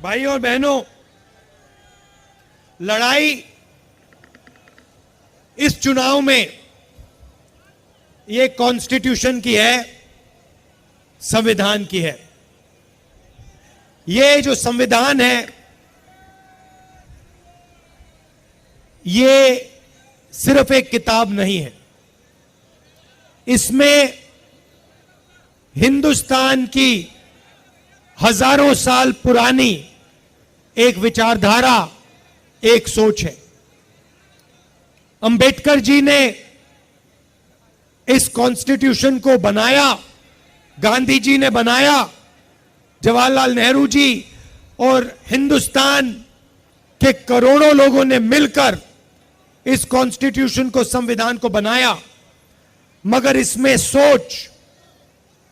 भाई और बहनों, लड़ाई इस चुनाव में ये कॉन्स्टिट्यूशन की है, संविधान की है। ये जो संविधान है ये सिर्फ एक किताब नहीं है। इसमें हिंदुस्तान की हजारों साल पुरानी एक विचारधारा, एक सोच है। अंबेडकर जी ने इस कॉन्स्टिट्यूशन को बनाया, गांधी जी ने बनाया, जवाहरलाल नेहरू जी और हिंदुस्तान के करोड़ों लोगों ने मिलकर इस कॉन्स्टिट्यूशन को, संविधान को बनाया। मगर इसमें सोच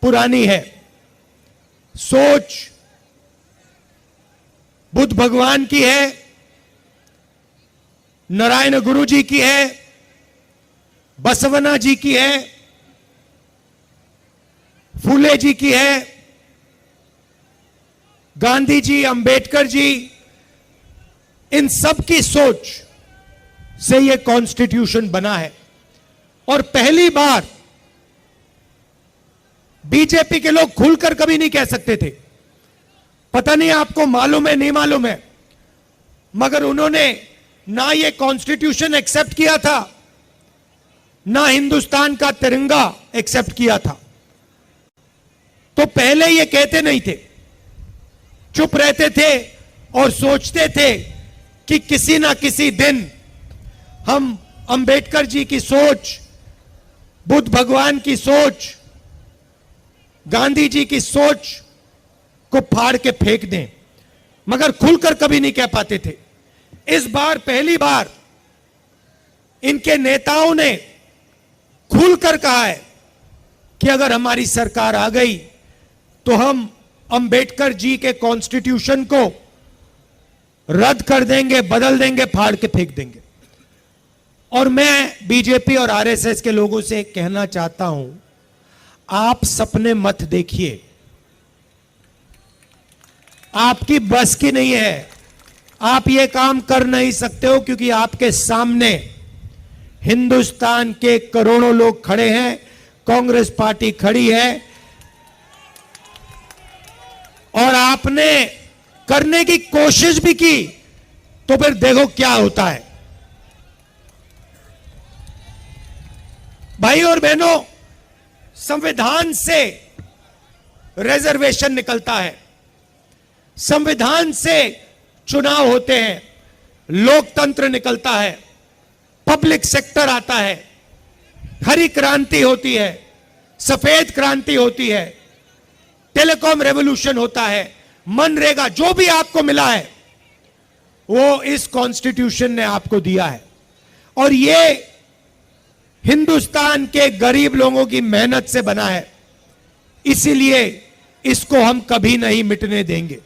पुरानी है। सोच बुद्ध भगवान की है, नारायण गुरु जी की है, बसवना जी की है, फूले जी की है, गांधी जी, अंबेडकर जी, इन सब की सोच से यह कॉन्स्टिट्यूशन बना है। और पहली बार बीजेपी के लोग खुलकर कभी नहीं कह सकते थे, पता नहीं आपको मालूम है नहीं मालूम है, मगर उन्होंने ना ये कॉन्स्टिट्यूशन एक्सेप्ट किया था, ना हिंदुस्तान का तिरंगा एक्सेप्ट किया था। तो पहले ये कहते नहीं थे, चुप रहते थे और सोचते थे कि किसी ना किसी दिन हम अंबेडकर जी की सोच, बुद्ध भगवान की सोच, गांधी जी की सोच को फाड़ के फेंक दें, मगर खुलकर कभी नहीं कह पाते थे। इस बार पहली बार इनके नेताओं ने खुलकर कहा है कि अगर हमारी सरकार आ गई तो हम अंबेडकर जी के कॉन्स्टिट्यूशन को रद्द कर देंगे, बदल देंगे, फाड़ के फेंक देंगे। और मैं बीजेपी और आरएसएस के लोगों से कहना चाहता हूं, आप सपने मत देखिए, आपकी बस की नहीं है, आप ये काम कर नहीं सकते हो, क्योंकि आपके सामने हिंदुस्तान के करोड़ों लोग खड़े हैं, कांग्रेस पार्टी खड़ी है, और आपने करने की कोशिश भी की तो फिर देखो क्या होता है। भाई और बहनों, संविधान से रिजर्वेशन निकलता है, संविधान से चुनाव होते हैं, लोकतंत्र निकलता है, पब्लिक सेक्टर आता है, हरी क्रांति होती है, सफेद क्रांति होती है, टेलीकॉम रेवोल्यूशन होता है, मनरेगा, जो भी आपको मिला है वो इस कॉन्स्टिट्यूशन ने आपको दिया है। और ये हिंदुस्तान के गरीब लोगों की मेहनत से बना है, इसीलिए इसको हम कभी नहीं मिटने देंगे।